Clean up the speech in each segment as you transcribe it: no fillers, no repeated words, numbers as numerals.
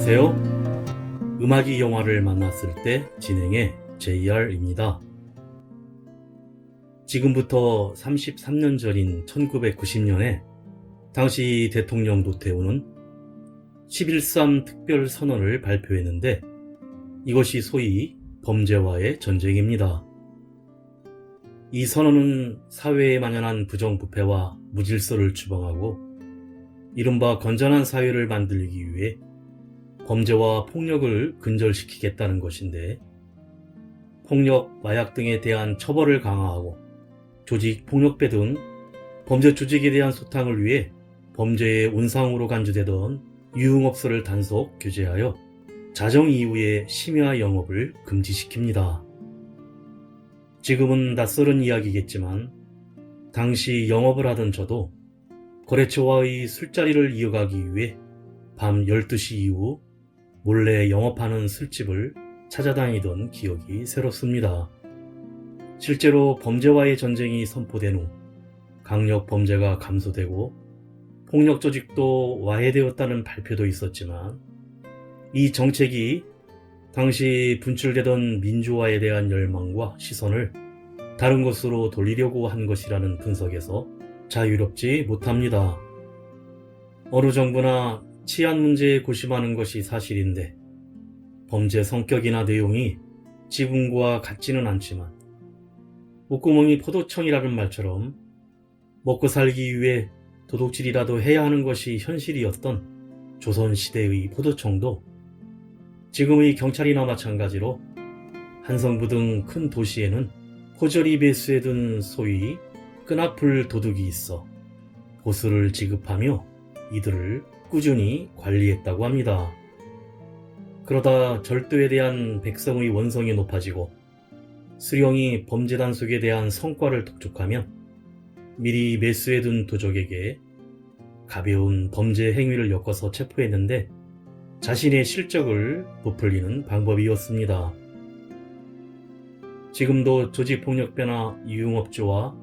안녕하세요. 음악이 영화를 만났을 때 진행의 JR입니다. 지금부터 33년 전인 1990년에 당시 대통령 노태우는 11.3 특별선언을 발표했는데 이것이 소위 범죄와의 전쟁입니다. 이 선언은 사회에 만연한 부정부패와 무질서를 추방하고 이른바 건전한 사회를 만들기 위해 범죄와 폭력을 근절시키겠다는 것인데, 폭력, 마약 등에 대한 처벌을 강화하고 조직, 폭력배 등 범죄 조직에 대한 소탕을 위해 범죄의 온상으로 간주되던 유흥업소를 단속 규제하여 자정 이후에 심야 영업을 금지시킵니다. 지금은 낯설은 이야기겠지만 당시 영업을 하던 저도 거래처와의 술자리를 이어가기 위해 밤 12시 이후 몰래 영업하는 술집을 찾아다니던 기억이 새롭습니다. 실제로 범죄와의 전쟁이 선포된 후 강력 범죄가 감소되고 폭력 조직도 와해되었다는 발표도 있었지만, 이 정책이 당시 분출되던 민주화에 대한 열망과 시선을 다른 곳으로 돌리려고 한 것이라는 분석에서 자유롭지 못합니다. 어느 정부나 치안 문제에 고심하는 것이 사실인데 범죄 성격이나 내용이 지금과 같지는 않지만 목구멍이 포도청이라는 말처럼 먹고 살기 위해 도둑질이라도 해야 하는 것이 현실이었던 조선시대의 포도청도 지금의 경찰이나 마찬가지로 한성부 등 큰 도시에는 포저리 배수해 둔 소위 끈아풀 도둑이 있어 보수를 지급하며 이들을 꾸준히 관리했다고 합니다. 그러다 절도에 대한 백성의 원성이 높아지고 수령이 범죄 단속에 대한 성과를 독촉하면 미리 매수해둔 도적에게 가벼운 범죄 행위를 엮어서 체포했는데 자신의 실적을 부풀리는 방법이었습니다. 지금도 조직폭력배나 유흥업주와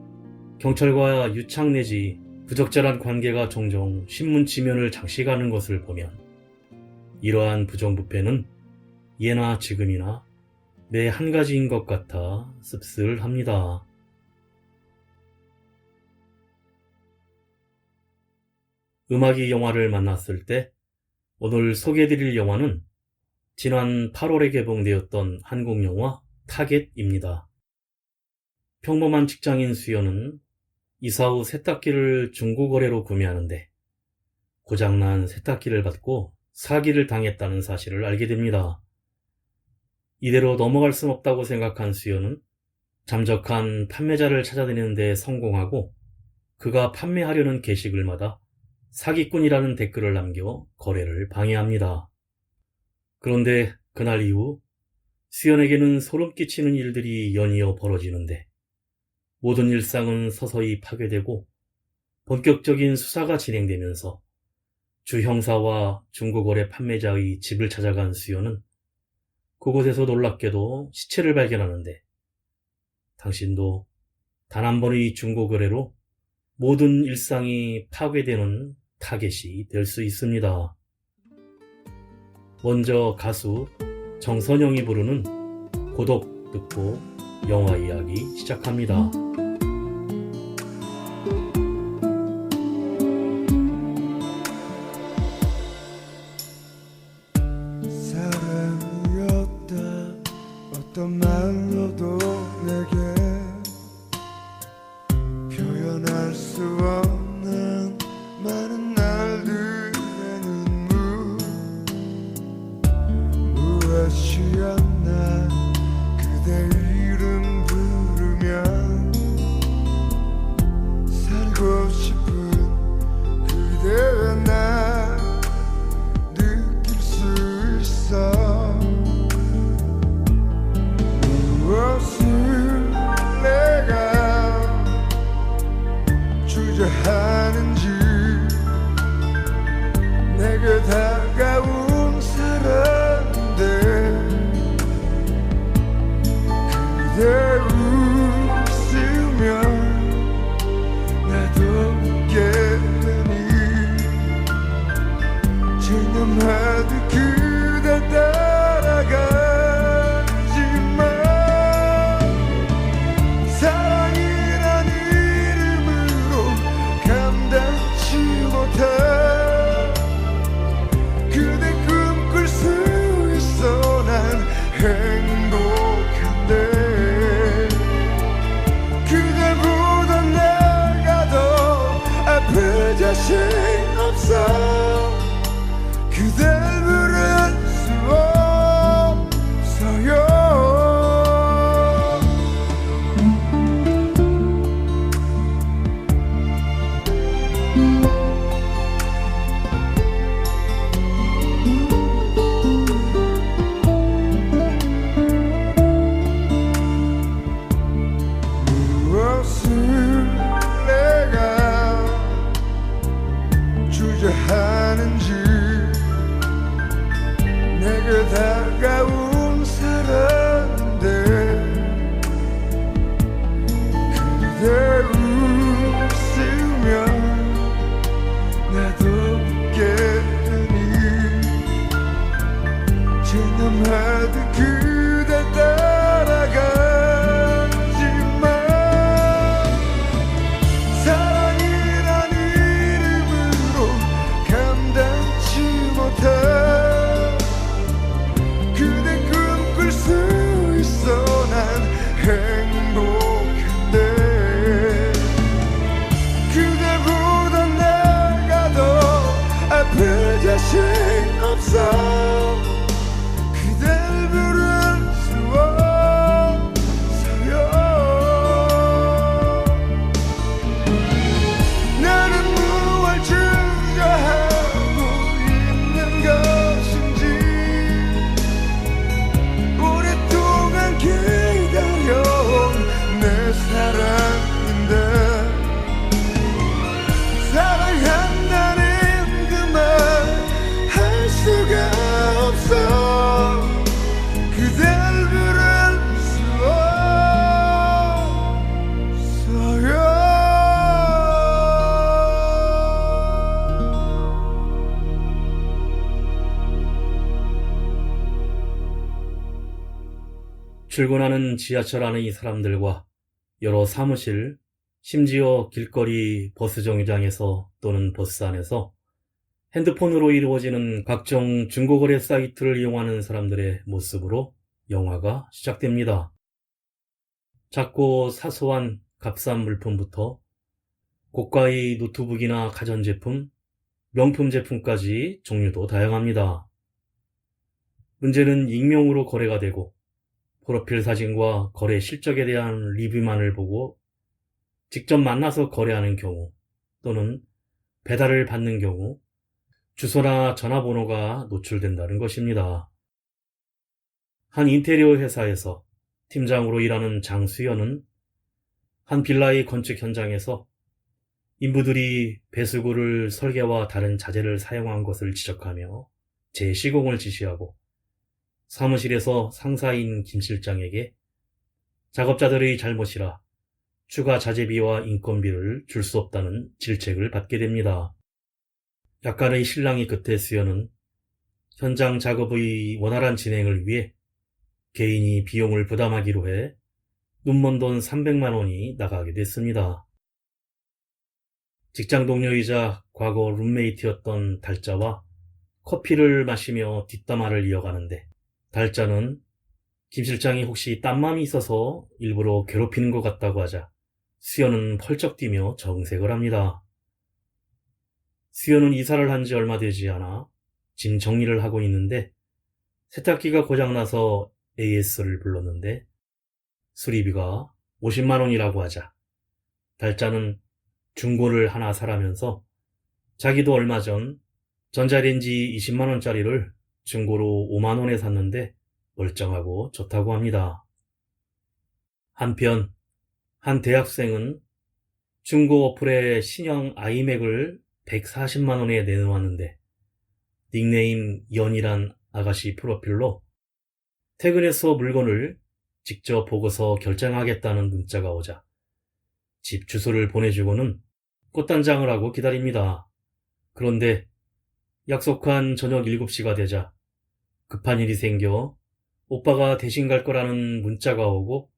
경찰과 유착 내지 부적절한 관계가 종종 신문 지면을 장식하는 것을 보면 이러한 부정부패는 예나 지금이나 매 한 가지인 것 같아 씁쓸합니다. 음악이 영화를 만났을 때 오늘 소개해드릴 영화는 지난 8월에 개봉되었던 한국 영화 타겟입니다. 평범한 직장인 수연은 이사 후 세탁기를 중고거래로 구매하는데 고장난 세탁기를 받고 사기를 당했다는 사실을 알게 됩니다. 이대로 넘어갈 순 없다고 생각한 수연은 잠적한 판매자를 찾아내는 데 성공하고 그가 판매하려는 게시글마다 사기꾼이라는 댓글을 남겨 거래를 방해합니다. 그런데 그날 이후 수연에게는 소름 끼치는 일들이 연이어 벌어지는데 모든 일상은 서서히 파괴되고 본격적인 수사가 진행되면서 주 형사와 중고거래 판매자의 집을 찾아간 수연은 그곳에서 놀랍게도 시체를 발견하는데 당신도 단 한 번의 중고거래로 모든 일상이 파괴되는 타겟이 될 수 있습니다. 먼저 가수 정선영이 부르는 고독 듣고 영화 이야기 시작합니다. 사랑이었다 어떤 말로도 내게 표현할 수 없는 많은 날들의 눈물 무엇이었나 그대 이름 부르면 살고 싶은 그대와 나 느낄 수 있어. 무엇을 내가 주저하는지 내게 다가온 사람들 그대 웃으면 나도 웃게 되니 체념하듯 자신 없어 그댈 부를 수 없어요. 무엇을 내가 주저하는지 내게 다가온 사람인데 그대 웃으면 나도 웃겠더니 제 맘하듯 그대 따라가지만 사랑이란 이름으로 감당치 못해 그대 꿈꿀 수 있어 난 행복한데 그대보다 내가 더 아플 자신 없어 그댈 부를 수 없어요. 나는 무얼 주저하고 있는 것인지 오랫동안 기다려온 내 사랑인데 사랑한다는 그 말 할 수가 없어 그댈 부를 수 없어요. 출근하는 지하철 안의 사람들과 여러 사무실, 심지어 길거리 버스 정류장에서 또는 버스 안에서 핸드폰으로 이루어지는 각종 중고거래 사이트를 이용하는 사람들의 모습으로 영화가 시작됩니다. 작고 사소한 값싼 물품부터 고가의 노트북이나 가전제품, 명품 제품까지 종류도 다양합니다. 문제는 익명으로 거래가 되고 프로필 사진과 거래 실적에 대한 리뷰만을 보고 직접 만나서 거래하는 경우 또는 배달을 받는 경우 주소나 전화번호가 노출된다는 것입니다. 한 인테리어 회사에서 팀장으로 일하는 장수연은 한 빌라의 건축 현장에서 인부들이 배수구를 설계와 다른 자재를 사용한 것을 지적하며 재시공을 지시하고 사무실에서 상사인 김 실장에게 작업자들의 잘못이라 추가 자재비와 인건비를 줄 수 없다는 질책을 받게 됩니다. 약간의 실랑이 끝에 수연은 현장 작업의 원활한 진행을 위해 개인이 비용을 부담하기로 해 눈먼 돈 300만 원이 나가게 됐습니다. 직장 동료이자 과거 룸메이트였던 달자와 커피를 마시며 뒷담화를 이어가는데 달자는 김 실장이 혹시 딴맘이 있어서 일부러 괴롭히는 것 같다고 하자 수연은 펄쩍 뛰며 정색을 합니다. 수연은 이사를 한 지 얼마 되지 않아 짐 정리를 하고 있는데 세탁기가 고장나서 AS를 불렀는데 수리비가 50만 원이라고 하자 달자는 중고를 하나 사라면서 자기도 얼마 전 전자레인지 20만 원짜리를 중고로 5만 원에 샀는데 멀쩡하고 좋다고 합니다. 한편 한 대학생은 중고 어플에 신형 아이맥을 140만 원에 내놓았는데 닉네임 연이란 아가씨 프로필로 퇴근해서 물건을 직접 보고서 결정하겠다는 문자가 오자 집 주소를 보내주고는 꽃단장을 하고 기다립니다. 그런데 약속한 저녁 7시가 되자 급한 일이 생겨 오빠가 대신 갈 거라는 문자가 오고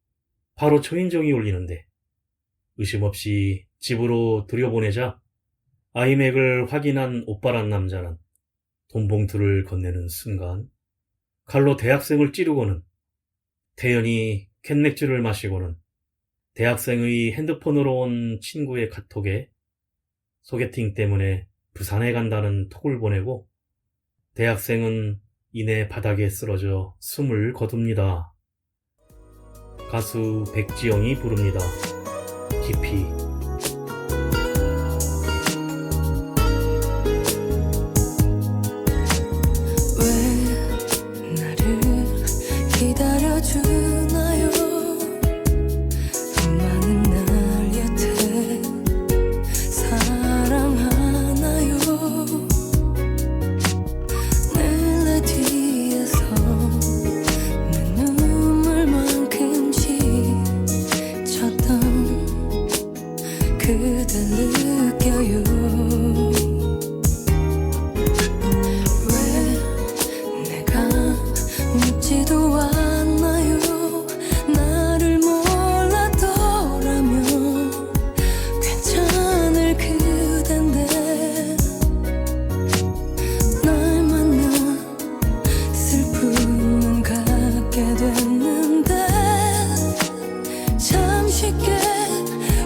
바로 초인종이 울리는데 의심 없이 집으로 들여보내자 아이맥을 확인한 오빠란 남자는 돈 봉투를 건네는 순간 칼로 대학생을 찌르고는 태연히 캔맥주를 마시고는 대학생의 핸드폰으로 온 친구의 카톡에 소개팅 때문에 부산에 간다는 톡을 보내고 대학생은 이내 바닥에 쓰러져 숨을 거둡니다. 가수 백지영이 부릅니다. 깊이. 왜 나를 기다려주나요? 많은 날 여태 사랑하나요? 늘 내 뒤에서 내 눈물만큼 지쳤던 그댈 느껴요. 묻지도 않나요? 나를 몰랐더라면 괜찮을 그댄데 날 만나 슬픔은 갖게 됐는데 참 쉽게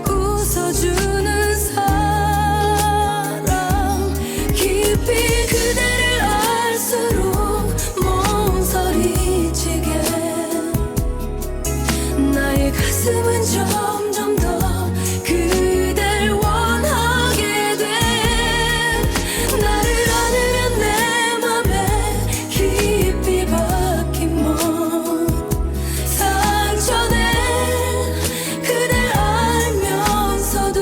웃어주는 사람 깊이 그대를 알수록 나의 가슴은 점점 더 그댈 원하게 돼. 나를 안으면 내 맘에 깊이 박힌 먼 상처네. 그댈 알면서도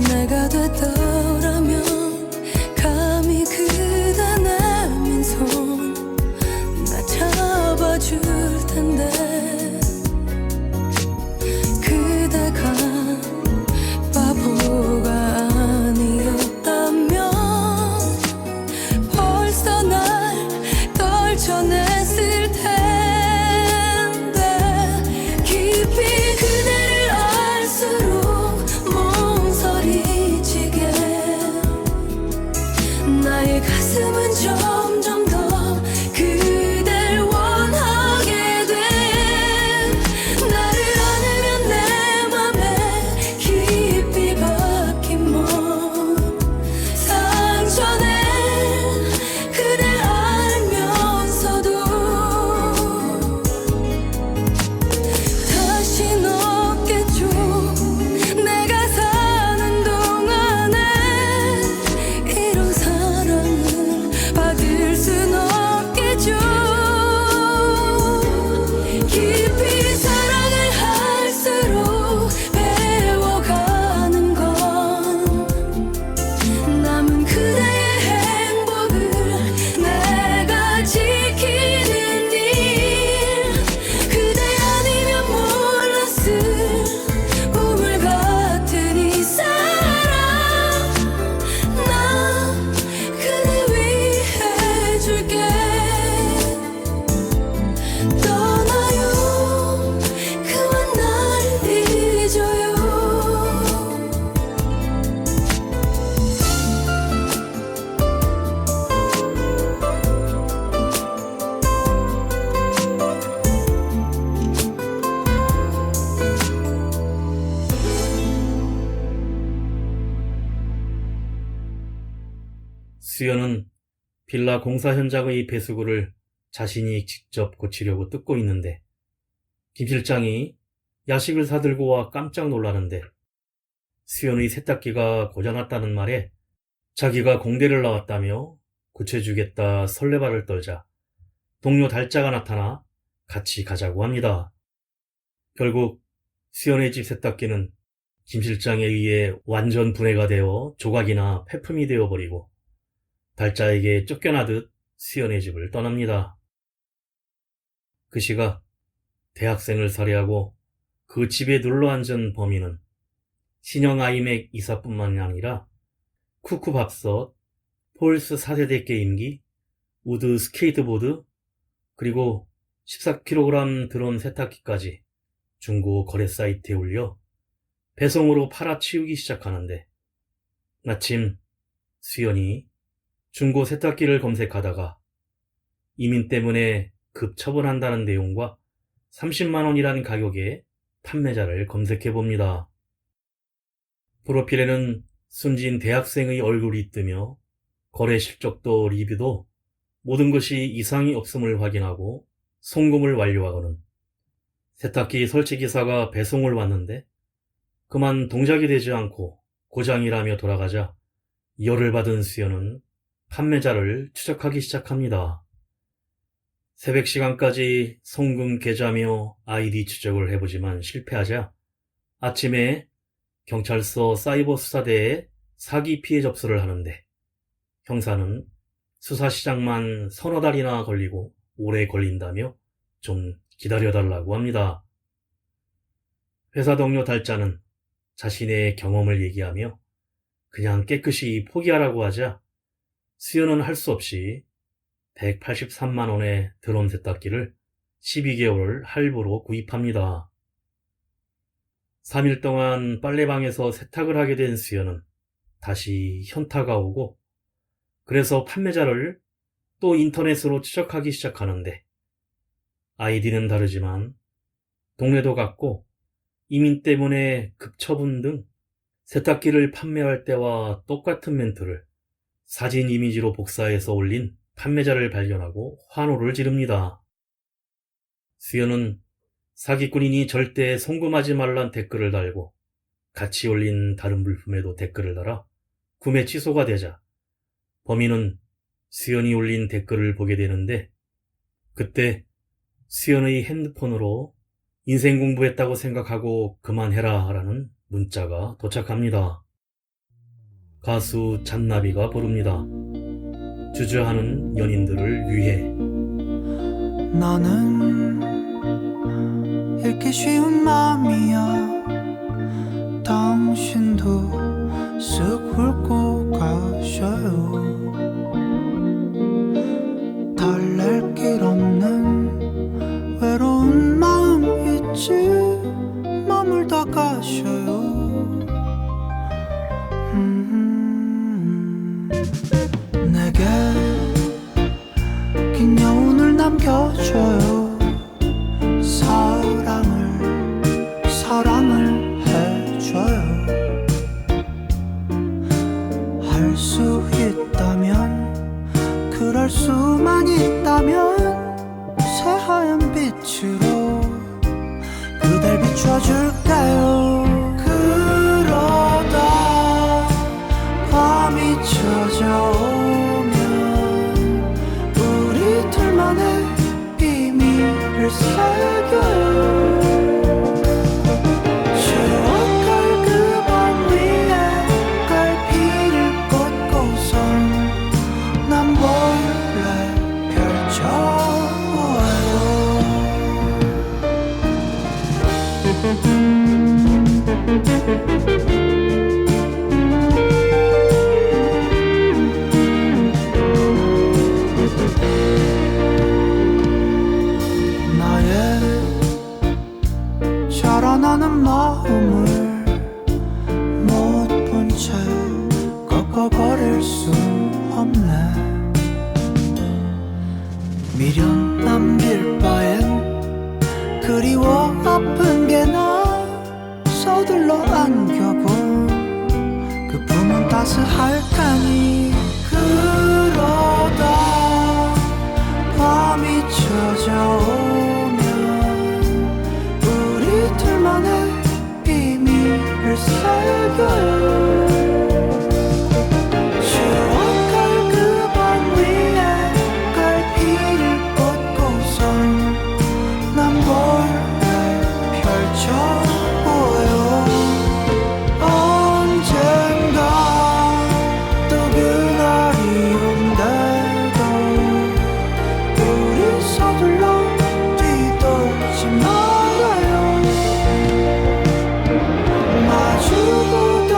내가 됐더라면 감히 그대 내민 손 나 잡아줄 텐데 그대가 바보가 아니었다면 벌써 날 떨쳐냈을 텐데 깊이 그대를 알수록 몸서리치게 나의 가슴은 점점 더 그댈 원하게 돼. 나를 안으면 내 맘에 깊이 박힌 먼 상처네. 그댈 알면서도 다신 없겠죠. 내가 사는 동안에 이런 사랑을 받을 순 없겠죠. 깊이 사랑을 할수록 배워가는 건 남은 그대의 행복을 내가 지키는 일. 그대 아니면 몰랐을 우물 같은 이 사랑 난 그대 위해 줄게. 떠나요. 그만 날 잊어요. 수연은 빌라 공사 현장의 배수구를 자신이 직접 고치려고 뜯고 있는데 김 실장이 야식을 사들고 와 깜짝 놀라는데 수연의 세탁기가 고장났다는 말에 자기가 공대를 나왔다며 고쳐주겠다 설레발을 떨자 동료 달자가 나타나 같이 가자고 합니다. 결국 수연의 집 세탁기는 김 실장에 의해 완전 분해가 되어 조각이나 폐품이 되어버리고 달자에게 쫓겨나듯 수연의 집을 떠납니다. 그 시각 대학생을 살해하고 그 집에 눌러앉은 범인은 신형 아이맥 이사뿐만 아니라 쿠쿠밥솥, 폴스 4세대 게임기, 우드 스케이트보드, 그리고 14kg 드론 세탁기까지 중고 거래 사이트에 올려 배송으로 팔아치우기 시작하는데 마침 수연이 중고 세탁기를 검색하다가 이민 때문에 급처분한다는 내용과 30만 원이라는 가격에 판매자를 검색해 봅니다. 프로필에는 순진 대학생의 얼굴이 뜨며 거래 실적도 리뷰도 모든 것이 이상이 없음을 확인하고 송금을 완료하고는 세탁기 설치 기사가 배송을 왔는데 그만 동작이 되지 않고 고장이라며 돌아가자 열을 받은 수연은 판매자를 추적하기 시작합니다. 새벽 시간까지 송금 계좌며 아이디 추적을 해보지만 실패하자 아침에 경찰서 사이버 수사대에 사기 피해 접수를 하는데 형사는 수사 시작만 서너 달이나 걸리고 오래 걸린다며 좀 기다려달라고 합니다. 회사 동료 달자는 자신의 경험을 얘기하며 그냥 깨끗이 포기하라고 하자 수연은 할 수 없이 183만 원의 드럼 세탁기를 12개월 할부로 구입합니다. 3일 동안 빨래방에서 세탁을 하게 된 수연은 다시 현타가 오고 그래서 판매자를 또 인터넷으로 추적하기 시작하는데 아이디는 다르지만 동네도 같고 이민 때문에 급처분 등 세탁기를 판매할 때와 똑같은 멘트를 사진 이미지로 복사해서 올린 판매자를 발견하고 환호를 지릅니다. 수연은 사기꾼이니 절대 송금하지 말란 댓글을 달고 같이 올린 다른 물품에도 댓글을 달아 구매 취소가 되자 범인은 수연이 올린 댓글을 보게 되는데 그때 수연의 핸드폰으로 인생 공부했다고 생각하고 그만해라 라는 문자가 도착합니다. 가수 잔나비가 부릅니다. 주저하는 연인들을 위해. 나는 읽기 쉬운 맘이야. 당신도 쓱 훑고 가셔요. 달랠 길 없는 외로운 마음 있지 머물다 가셔요. 내게 긴 여운을 남겨줘요. 사랑을 해줘요. 할 수 있다면 그럴 수만 있다면 새하얀 빛으로 그댈 비춰줄까요. 그러다 밤이 찾아오면 우리 둘만의 비밀을 새겨요. 추억할 그 밤 위에 갈피를 꽂고선 난 몰래 펼쳐보아요. 나의 자라나는 마음을 못 본 채 꺾어버릴 수 없네. 미련 남길 바엔 그리워 아픈 게 나 서둘러 안겨본 그 품은 따스할까니. 그러다 밤이 찾아오면 우리 둘만의 비밀을 새겨요. 추억할 그 밤 위에 갈피를 꽂고선 난 몰래 펼쳐보아요. 언젠가 또 그날이 온대도 우리 서둘러 뒤돌지 말아요. 마주보던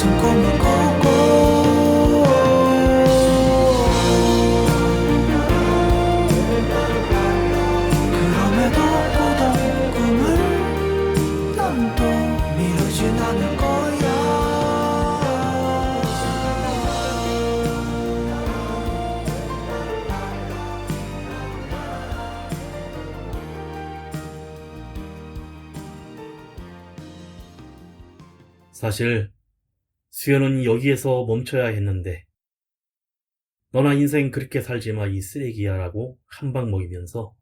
같은 꿈을 꾸고 그럼에도 꾸던 꿈을 난 또 미루진 않을 거야. 사실 수연은 여기에서 멈춰야 했는데 너나 인생 그렇게 살지 마 이 쓰레기야 라고 한 방 먹이면서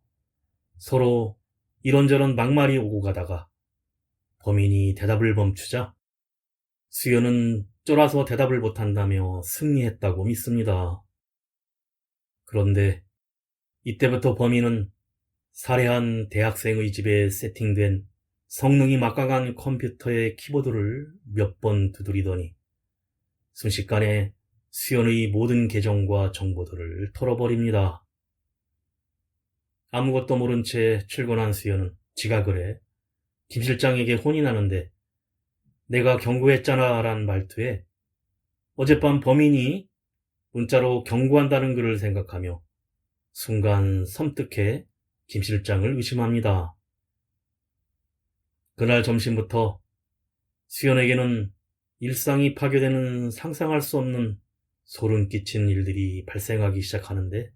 서로 이런저런 막말이 오고 가다가 범인이 대답을 멈추자 수연은 쫄아서 대답을 못한다며 승리했다고 믿습니다. 그런데 이때부터 범인은 살해한 대학생의 집에 세팅된 성능이 막강한 컴퓨터의 키보드를 몇 번 두드리더니 순식간에 수연의 모든 계정과 정보들을 털어버립니다. 아무것도 모른 채 출근한 수연은 지각을 해 김 실장에게 혼이 나는데 내가 경고했잖아 란 말투에 어젯밤 범인이 문자로 경고한다는 글을 생각하며 순간 섬뜩해 김 실장을 의심합니다. 그날 점심부터 수연에게는 일상이 파괴되는 상상할 수 없는 소름 끼친 일들이 발생하기 시작하는데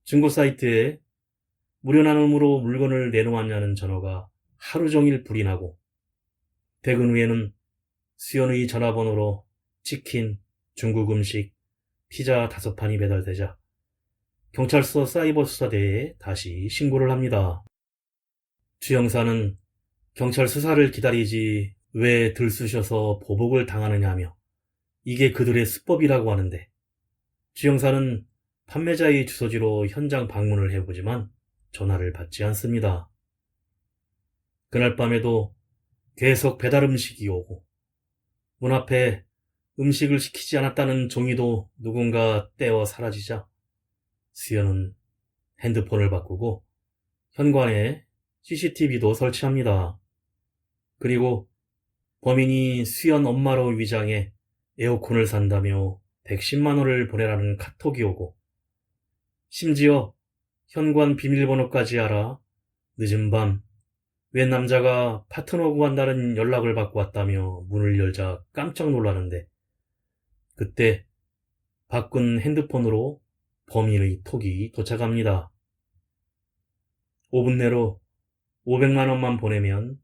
중고 사이트에 무료 나눔으로 물건을 내놓았냐는 전화가 하루 종일 불이 나고 퇴근 후에는 수연의 전화번호로 치킨, 중국 음식, 피자 5판이 배달되자 경찰서 사이버 수사대에 다시 신고를 합니다. 주 형사는 경찰 수사를 기다리지 왜 들쑤셔서 보복을 당하느냐며 이게 그들의 수법이라고 하는데 주 형사는 판매자의 주소지로 현장 방문을 해보지만 전화를 받지 않습니다. 그날 밤에도 계속 배달 음식이 오고 문 앞에 음식을 시키지 않았다는 종이도 누군가 떼어 사라지자 수연은 핸드폰을 바꾸고 현관에 CCTV도 설치합니다. 그리고 범인이 수연 엄마로 위장해 에어컨을 산다며 110만 원을 보내라는 카톡이 오고 심지어 현관 비밀번호까지 알아 늦은 밤 웬 남자가 파트너 구한다는 연락을 받고 왔다며 문을 열자 깜짝 놀라는데 그때 바꾼 핸드폰으로 범인의 톡이 도착합니다. 5분 내로 500만 원만 보내면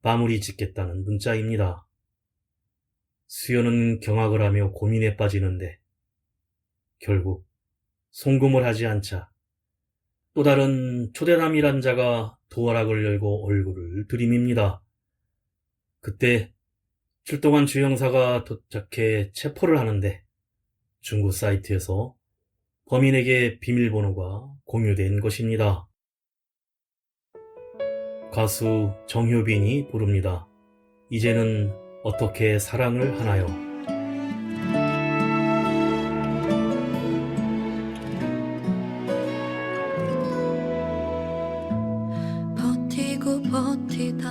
마무리 짓겠다는 문자입니다. 수연은 경악을 하며 고민에 빠지는데 결국 송금을 하지 않자 또 다른 초대남이란 자가 도어락을 열고 얼굴을 들이밉니다. 그때 출동한 주 형사가 도착해 체포를 하는데 중고 사이트에서 범인에게 비밀번호가 공유된 것입니다. 가수 정효빈이 부릅니다. 이제는 어떻게 사랑을 하나요? 버티고 버티다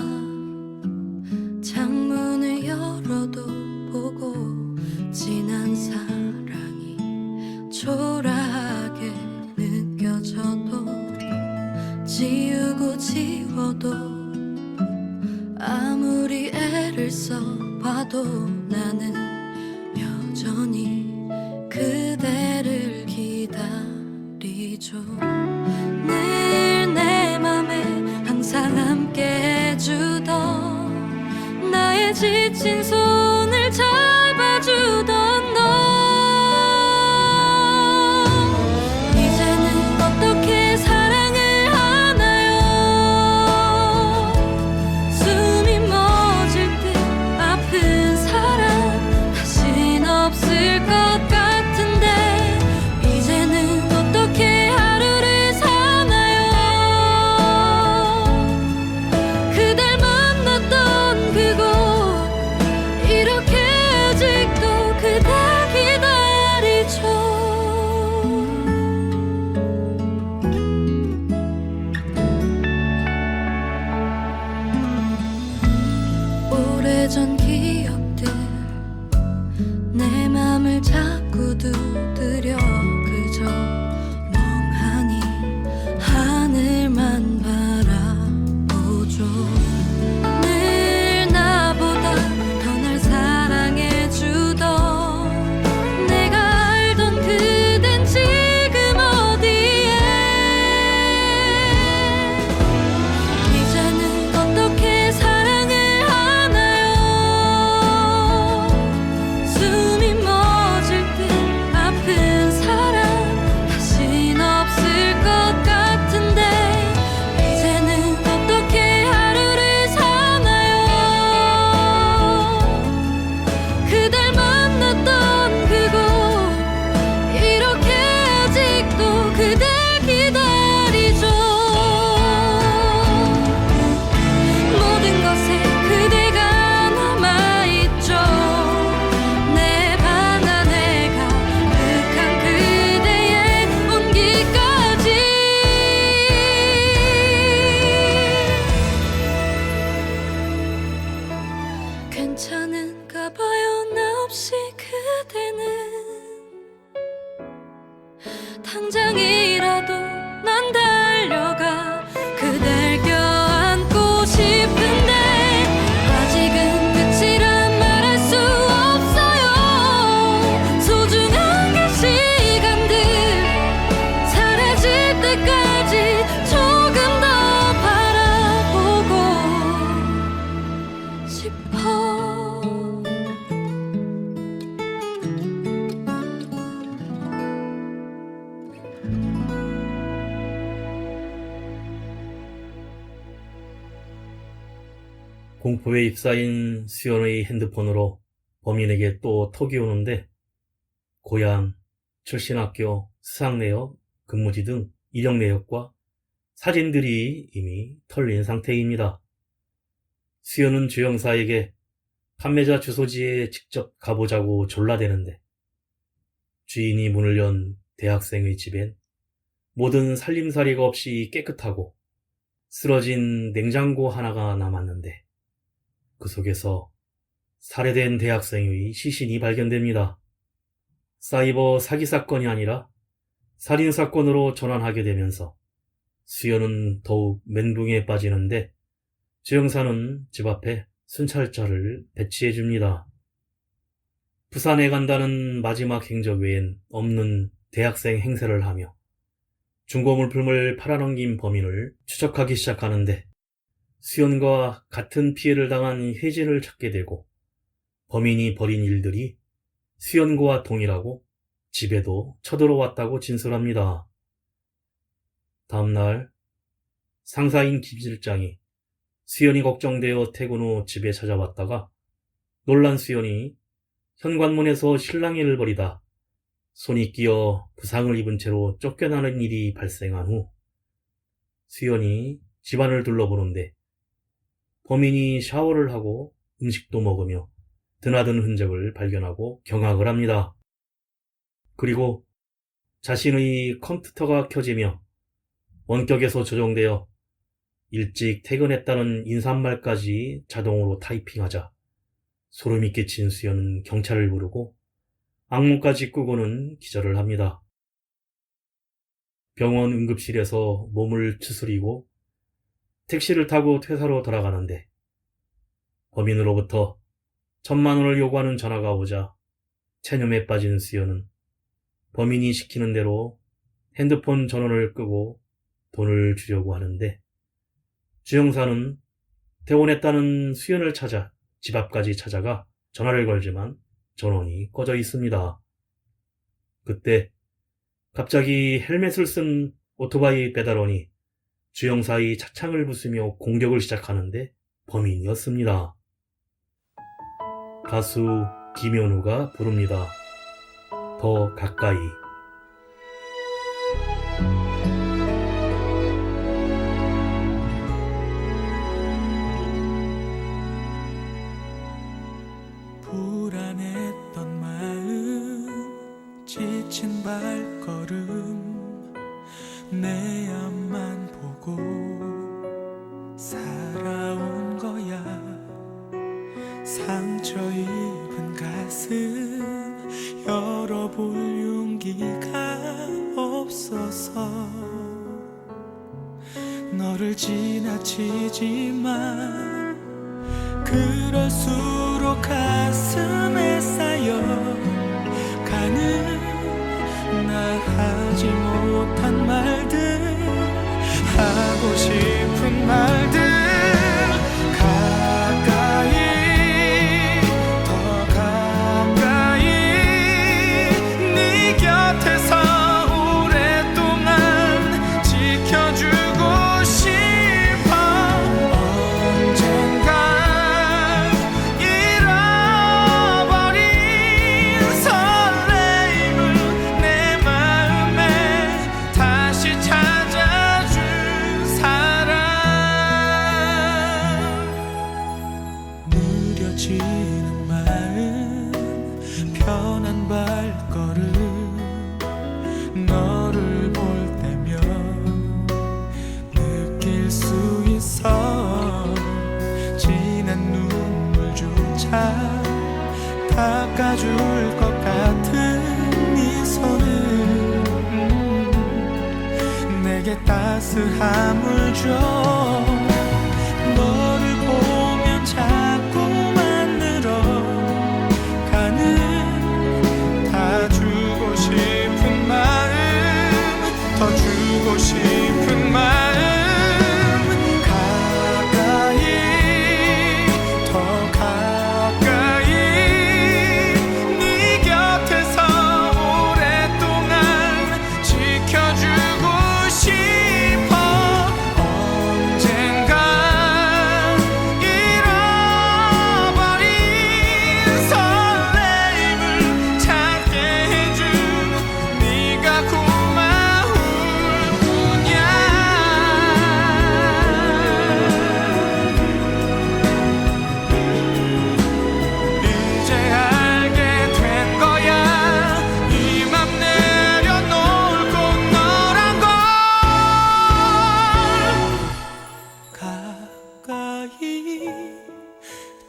창문을 열어도 보고 지난 사랑이 초라하게 느껴져도 지우고 지워도 아무리 애를 써봐도 나는 여전히 그대를 기다리죠. 늘 내 맘에 항상 함께 해주던 나의 지친 손을 잡아주던 너 이제는 어떻게 사랑을 하나요? 숨이 멎을 듯 아픈 사랑 맘을 자꾸 두드려 그저 멍하니 하늘만 바라보죠. 늘 나보다 더 날 사랑해주던 내가 알던 그댄 지금 어디에. 이제는 어떻게 사랑을 하나요. 숨이 멎을 듯 아픈 사랑 다신 없을 것 같은데. 이제는 어떻게 하루를 사나요. 그댈 만났던 그곳 이렇게 아직도 그댈 기다리죠. 모든 것에 그대가 남아있죠. 내 방 안에 가득한 그대의 온기까지. 괜찮은가 봐요 나 없이 그대는. 당장이라도 난 달려가 그댈 껴안고 싶은데. 아직은 끝이란 말할 수 없어요. 소중한 그 시간들 사라질 때까지 조금 더 바라보고 싶어. 공포에 휩싸인 수연의 핸드폰으로 범인에게 또 톡이 오는데 고향, 출신 학교, 수상 내역, 근무지 등 이력 내역과 사진들이 이미 털린 상태입니다. 수연은 주영사에게 판매자 주소지에 직접 가보자고 졸라대는데 주인이 문을 연 대학생의 집엔 모든 살림살이가 없이 깨끗하고 쓰러진 냉장고 하나가 남았는데 그 속에서 살해된 대학생의 시신이 발견됩니다. 사이버 사기 사건이 아니라 살인 사건으로 전환하게 되면서 수연은 더욱 멘붕에 빠지는데 주영사는 집 앞에 순찰차를 배치해 줍니다. 부산에 간다는 마지막 행적 외엔 없는 대학생 행세를 하며 중고물품을 팔아넘긴 범인을 추적하기 시작하는데 수연과 같은 피해를 당한 혜진을 찾게 되고 범인이 벌인 일들이 수연과 동일하고 집에도 쳐들어왔다고 진술합니다. 다음날 상사인 김 실장이 수연이 걱정되어 퇴근 후 집에 찾아왔다가 놀란 수연이 현관문에서 실랑이를 벌이다 손이 끼어 부상을 입은 채로 쫓겨나는 일이 발생한 후 수연이 집안을 둘러보는데 범인이 샤워를 하고 음식도 먹으며 드나든 흔적을 발견하고 경악을 합니다. 그리고 자신의 컴퓨터가 켜지며 원격에서 조정되어 일찍 퇴근했다는 인사말까지 자동으로 타이핑하자 소름이 끼친 수연은 경찰을 부르고 악몽까지 꾸고는 기절을 합니다. 병원 응급실에서 몸을 추스리고 택시를 타고 퇴사로 돌아가는데 범인으로부터 1,000만 원을 요구하는 전화가 오자 체념에 빠진 수연은 범인이 시키는 대로 핸드폰 전원을 끄고 돈을 주려고 하는데 주영사는 퇴원했다는 수연을 찾아 집 앞까지 찾아가 전화를 걸지만 전원이 꺼져 있습니다. 그때 갑자기 헬멧을 쓴 오토바이 배달원이 주영사의 차창을 부수며 공격을 시작하는데 범인이었습니다. 가수 김현우가 부릅니다. 더 가까이. 불안했던 마음 지친 발걸음 내 앞만 보고 살아온 거야. 상처 입은 가슴 너를 지나치지만 그럴수록 가슴에 쌓여가는 나 하지 못한 말들 하고 싶은 말들 가까이 더 가까이 네 곁에서 오랫동안 지켜주고 싶어 언젠가 잃어버린 설레임을 내 마음에 다시 찾아줄 사람 느려지는 마음 편한 발걸음 너를 볼 때면 느낄 수 있어 진한 눈물조차 닦아줄 것 같은 네 손을 내게 따스함을 줘 너를 보면 자꾸만 늘어가는 다 주고 싶은 마음 더 주고 싶은 마음 가까이 더 가까이 네 곁에서 오랫동안 지켜주고 싶어 언젠가 잃어버린 설레임을 찾게 해준 네가 고마울 뿐이야 이제 알게 된 거야 이 맘 내려놓을 곳 너란 걸 가까이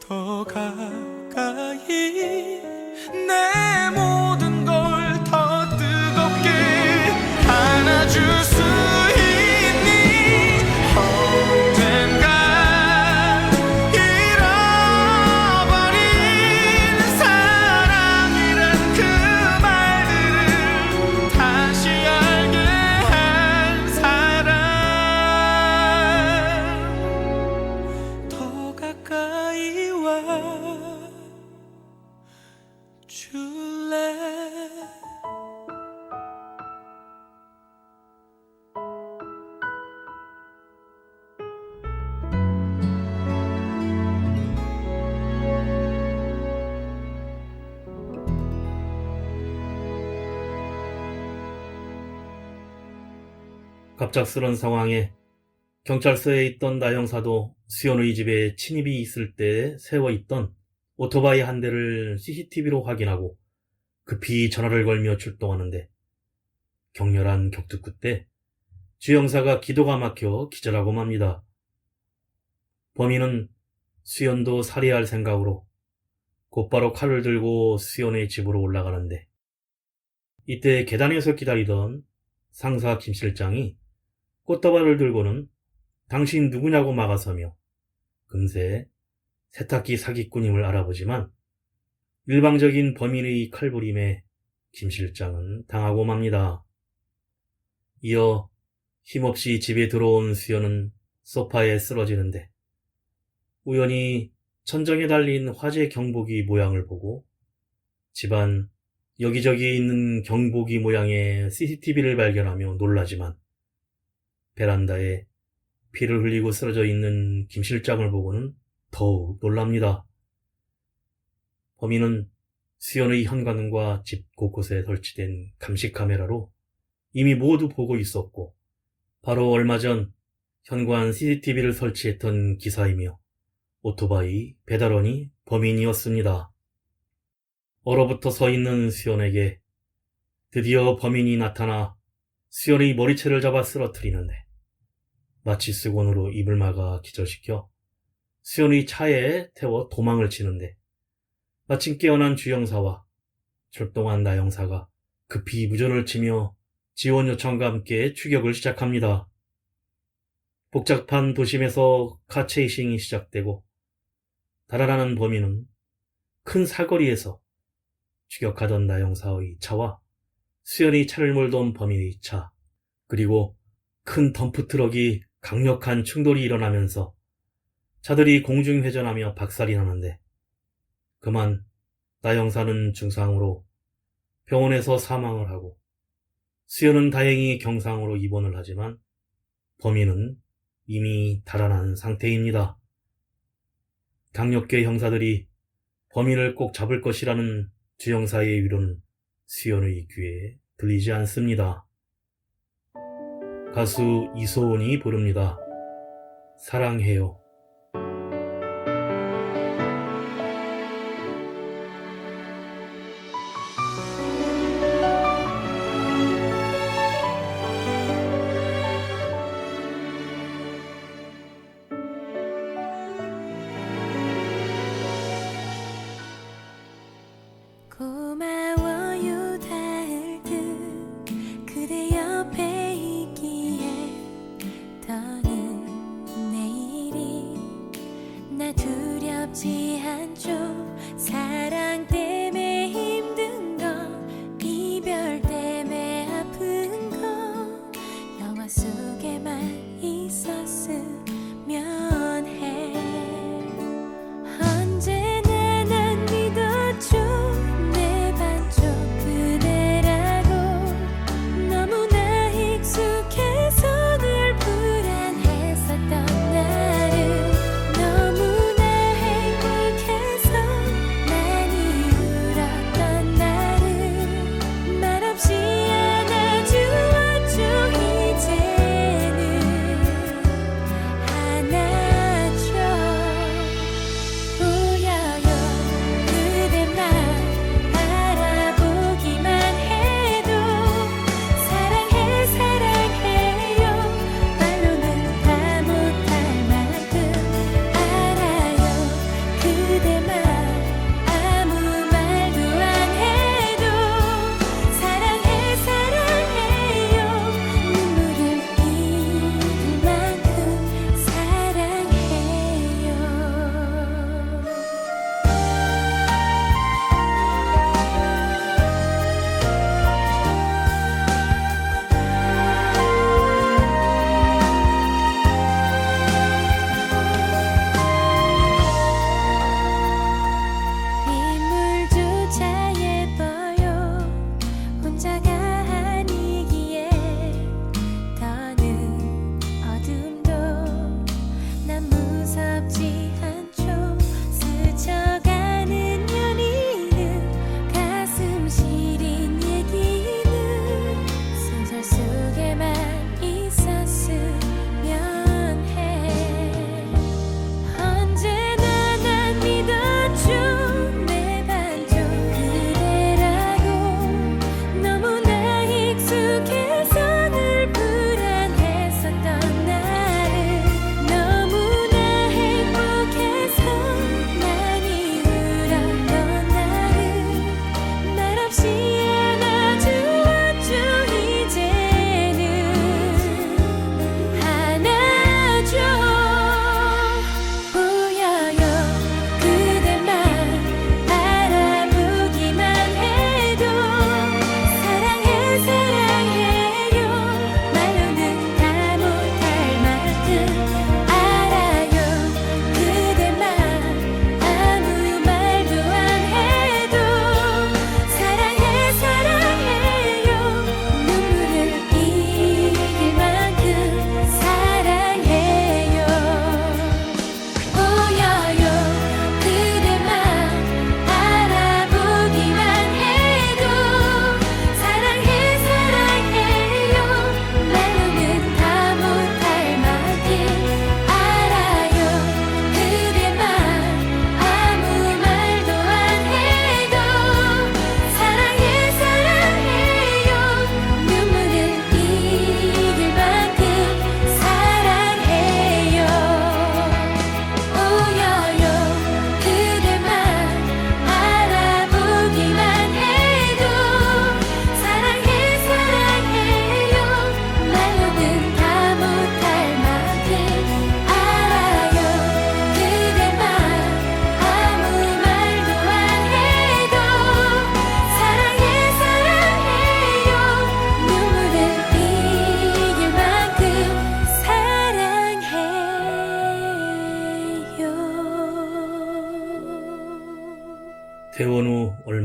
더 가까이 내 모든 걸 더 뜨겁게 안아줄 수 있니 언젠가 잃어버린 사랑이란 그 말들을 다시 알게 할 사람 더 가까이 와 줄래 갑작스런 상황에 경찰서에 있던 나 형사도 수연의 집에 침입이 있을 때 세워있던 오토바이 한 대를 CCTV로 확인하고 급히 전화를 걸며 출동하는데 격렬한 격투 끝에 주 형사가 기도가 막혀 기절하고 맙니다. 범인은 수연도 살해할 생각으로 곧바로 칼을 들고 수연의 집으로 올라가는데 이때 계단에서 기다리던 상사 김 실장이 꽃다발을 들고는 당신 누구냐고 막아서며 금세 세탁기 사기꾼임을 알아보지만 일방적인 범인의 칼부림에 김 실장은 당하고 맙니다. 이어 힘없이 집에 들어온 수연은 소파에 쓰러지는데 우연히 천정에 달린 화재 경보기 모양을 보고 집안 여기저기 있는 경보기 모양의 CCTV를 발견하며 놀라지만 베란다에 피를 흘리고 쓰러져 있는 김 실장을 보고는 더욱 놀랍니다. 범인은 수연의 현관과 집 곳곳에 설치된 감시 카메라로 이미 모두 보고 있었고 바로 얼마 전 현관 CCTV를 설치했던 기사이며 오토바이 배달원이 범인이었습니다. 얼어붙어 서 있는 수연에게 드디어 범인이 나타나 수연의 머리채를 잡아 쓰러뜨리는데 마취 수건으로 입을 막아 기절시켜 수연의 차에 태워 도망을 치는데 마침 깨어난 주형사와 출동한 나형사가 급히 무전을 치며 지원 요청과 함께 추격을 시작합니다. 복잡한 도심에서 카체이싱이 시작되고 달아나는 범인은 큰 사거리에서 추격하던 나영사의 차와 수연이 차를 몰던 범인의 차, 그리고 큰 덤프트럭이 강력한 충돌이 일어나면서 차들이 공중회전하며 박살이 나는데 그만 나영사는 중상으로 병원에서 사망을 하고 수연은 다행히 경상으로 입원을 하지만 범인은 이미 달아난 상태입니다. 강력계 형사들이 범인을 꼭 잡을 것이라는 주 형사의 위로는 수연의 귀에 들리지 않습니다. 가수 이소은이 부릅니다. 사랑해요. 고마워요 닿을 듯 그대 옆에 있기에 더는 내일이 나 두렵지 않죠. 사랑 때문에 힘든 거 이별 때문에 아픈 거 영화 속에만 있었으면 해. 언제나 난 믿어줘 내 반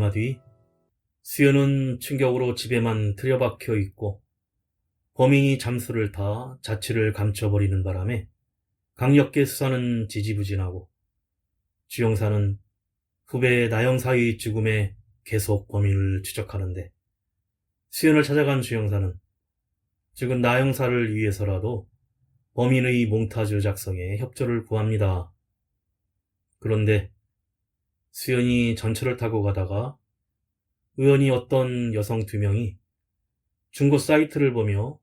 영화 뒤 수연은 충격으로 집에만 들여박혀 있고 범인이 잠수를 타 자취를 감춰버리는 바람에 강력계 수사는 지지부진하고 주영사는 후배 나영사의 죽음에 계속 범인을 추적하는데 수연을 찾아간 주영사는 죽은 나영사를 위해서라도 범인의 몽타주 작성에 협조를 구합니다. 그런데 수연이 전철을 타고 가다가 우연히 어떤 여성 2명이 중고 사이트를 보며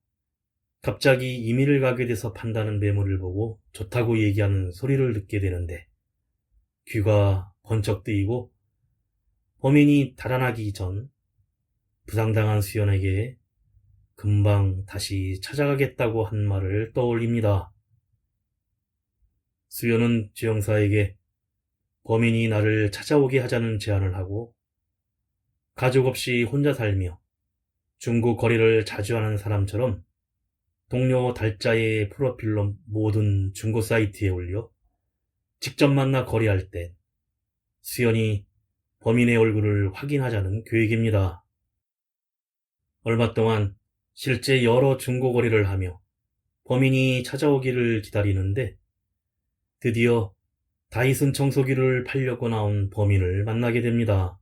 갑자기 이민을 가게 돼서 판다는 매물을 보고 좋다고 얘기하는 소리를 듣게 되는데 귀가 번쩍 뜨이고 범인이 달아나기 전 부상당한 수연에게 금방 다시 찾아가겠다고 한 말을 떠올립니다. 수연은 주영사에게 범인이 나를 찾아오게 하자는 제안을 하고 가족 없이 혼자 살며 중고 거래를 자주 하는 사람처럼 동료 달자의 프로필로 모든 중고 사이트에 올려 직접 만나 거래할 때 수연이 범인의 얼굴을 확인하자는 계획입니다. 얼마 동안 실제 여러 중고 거래를 하며 범인이 찾아오기를 기다리는데 드디어 다이슨 청소기를 팔려고 나온 범인을 만나게 됩니다.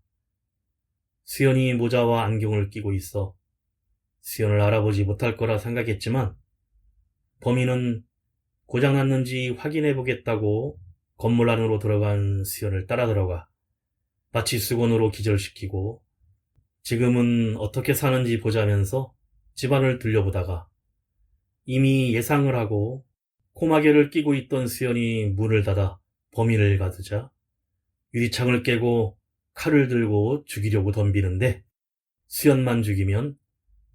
수연이 모자와 안경을 끼고 있어 수연을 알아보지 못할 거라 생각했지만 범인은 고장났는지 확인해보겠다고 건물 안으로 들어간 수연을 따라 들어가 마취 수건으로 기절시키고 지금은 어떻게 사는지 보자면서 집안을 들려보다가 이미 예상을 하고 코마개를 끼고 있던 수연이 문을 닫아 범인을 가두자 유리창을 깨고 칼을 들고 죽이려고 덤비는데 수연만 죽이면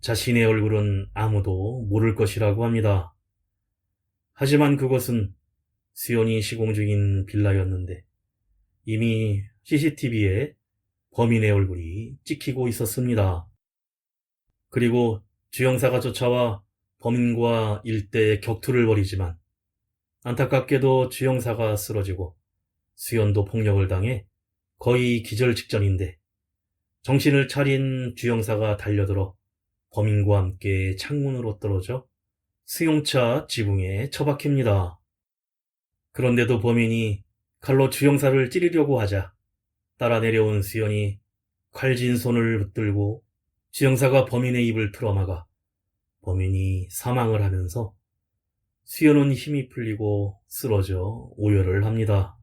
자신의 얼굴은 아무도 모를 것이라고 합니다. 하지만 그것은 수연이 시공 중인 빌라였는데 이미 CCTV에 범인의 얼굴이 찍히고 있었습니다. 그리고 주영사가 쫓아와 범인과 일대의 격투를 벌이지만 안타깝게도 주영사가 쓰러지고 수연도 폭력을 당해 거의 기절 직전인데 정신을 차린 주영사가 달려들어 범인과 함께 창문으로 떨어져 승용차 지붕에 처박힙니다. 그런데도 범인이 칼로 주영사를 찌르려고 하자 따라 내려온 수연이 칼진 손을 붙들고 주영사가 범인의 입을 틀어막아 범인이 사망을 하면서 수연은 힘이 풀리고 쓰러져 오열을 합니다.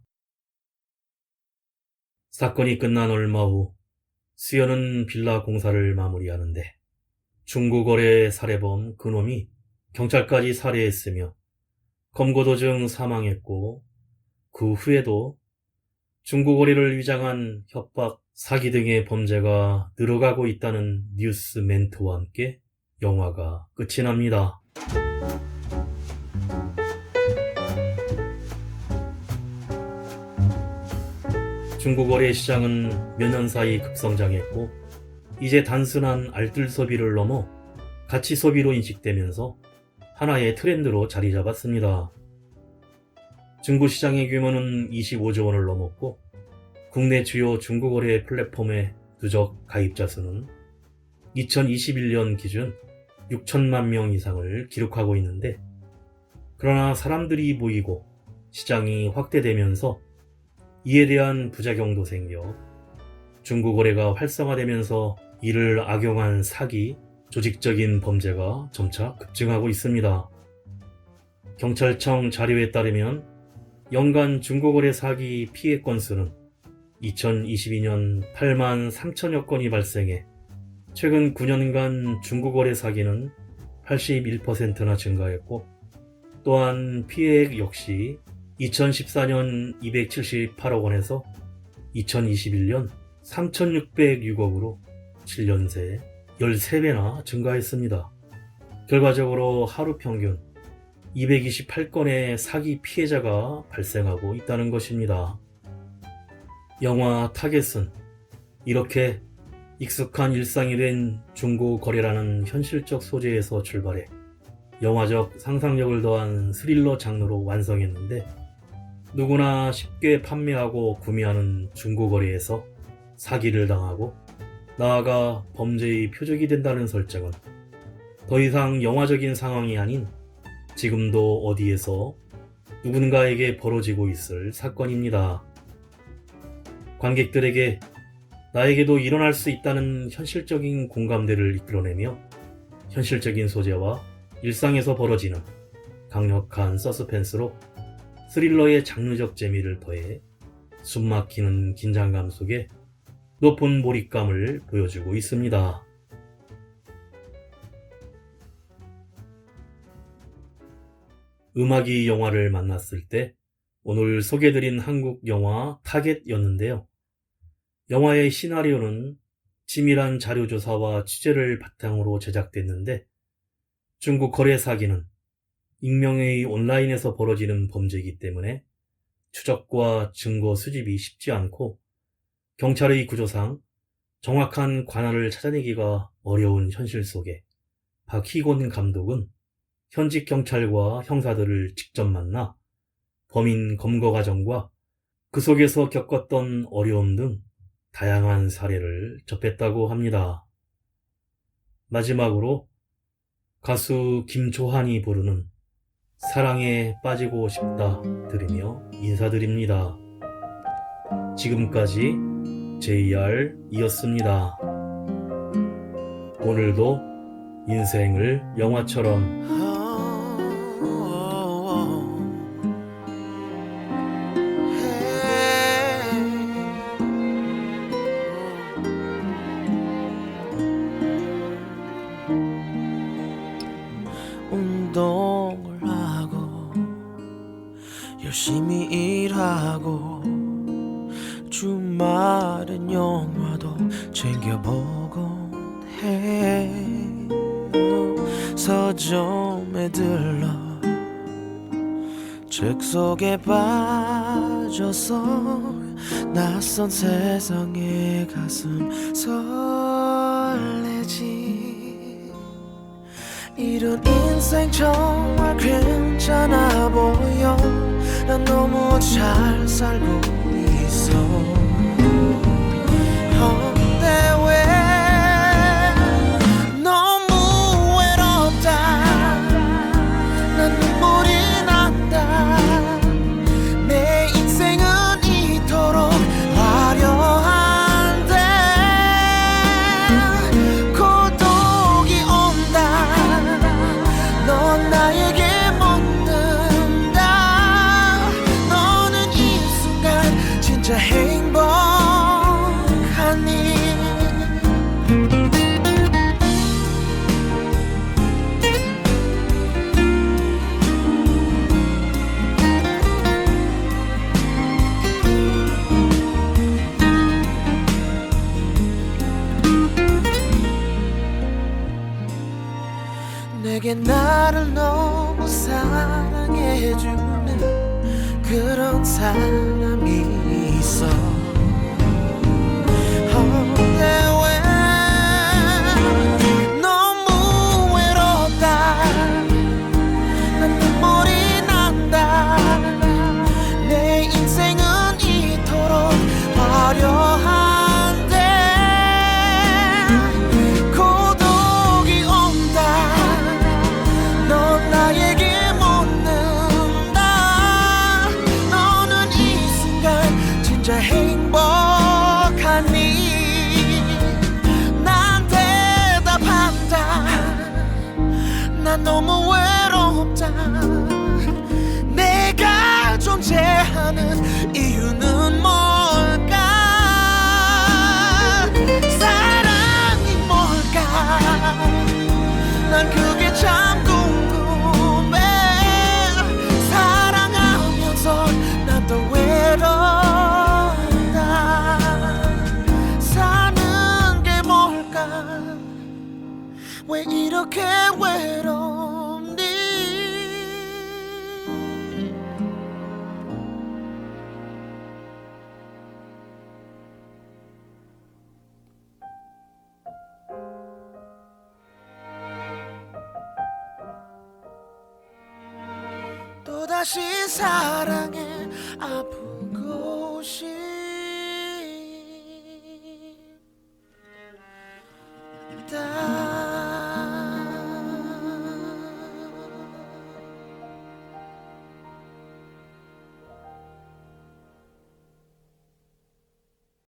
사건이 끝난 얼마 후 수연은 빌라 공사를 마무리하는데 중고거래 살해범 그놈이 경찰까지 살해했으며 검거 도중 사망했고 그 후에도 중고거래를 위장한 협박, 사기 등의 범죄가 늘어가고 있다는 뉴스 멘트와 함께 영화가 끝이 납니다. 중고거래 시장은 몇 년 사이 급성장했고 이제 단순한 알뜰 소비를 넘어 가치 소비로 인식되면서 하나의 트렌드로 자리 잡았습니다. 중고시장의 규모는 25조 원을 넘었고 국내 주요 중고거래 플랫폼의 누적 가입자 수는 2021년 기준 6천만 명 이상을 기록하고 있는데 그러나 사람들이 모이고 시장이 확대되면서 이에 대한 부작용도 생겨 중고거래가 활성화되면서 이를 악용한 사기, 조직적인 범죄가 점차 급증하고 있습니다. 경찰청 자료에 따르면 연간 중고거래 사기 피해 건수는 2022년 8만 3천여 건이 발생해 최근 9년간 중고거래 사기는 81%나 증가했고 또한 피해액 역시 2014년 278억 원에서 2021년 3,606억으로 7년 새 13배나 증가했습니다. 결과적으로 하루 평균 228건의 사기 피해자가 발생하고 있다는 것입니다. 영화 타겟은 이렇게 익숙한 일상이 된 중고 거래라는 현실적 소재에서 출발해 영화적 상상력을 더한 스릴러 장르로 완성했는데 누구나 쉽게 판매하고 구매하는 중고 거래에서 사기를 당하고 나아가 범죄의 표적이 된다는 설정은 더 이상 영화적인 상황이 아닌 지금도 어디에서 누군가에게 벌어지고 있을 사건입니다. 관객들에게 나에게도 일어날 수 있다는 현실적인 공감대를 이끌어내며 현실적인 소재와 일상에서 벌어지는 강력한 서스펜스로 스릴러의 장르적 재미를 더해 숨막히는 긴장감 속에 높은 몰입감을 보여주고 있습니다. 음악이 영화를 만났을 때 오늘 소개해드린 한국 영화 타겟이었는데요. 영화의 시나리오는 치밀한 자료조사와 취재를 바탕으로 제작됐는데 중국 거래 사기는 익명의 온라인에서 벌어지는 범죄이기 때문에 추적과 증거 수집이 쉽지 않고 경찰의 구조상 정확한 관할을 찾아내기가 어려운 현실 속에 박희곤 감독은 현직 경찰과 형사들을 직접 만나 범인 검거 과정과 그 속에서 겪었던 어려움 등 다양한 사례를 접했다고 합니다. 마지막으로 가수 김조한이 부르는 사랑에 빠지고 싶다 들으며 인사드립니다. 지금까지 JR이었습니다. 오늘도 인생을 영화처럼 운동을 하고 열심히 일하고 주말엔 영화도 챙겨보곤 해. 서점에 들러 책 속에 빠져서 낯선 세상에 가슴 설레지. 이런 인생 정말 괜찮아 보여. 난 너무 잘 살고 있어. 근데 왜 너무 외롭다. 난 눈물이 난다. 내 인생은 이토록 화려한데 고독이 온다. 넌 나에게 묻는다. 너는 이 순간 진짜 행복하니. 내게 나를 너무 사랑해주는 그런 사람이 있어. 근데 왜 너무 외롭다. 난 눈물이 난다. 내 인생은 이토록 화려한데 고독이 온다. 넌 나에게 묻는다. 너는 이 순간 진짜 행복하니. 난 대답한다. 난 너무 외롭다. 내가 존재하는 이유는 뭘까? 사랑이 뭘까? 난 그게 참 궁금해. 사랑하면서 난 더 외롭다. 사는 게 뭘까? 왜 이렇게 외롭니? 또다시 사랑에 아프고 싶어.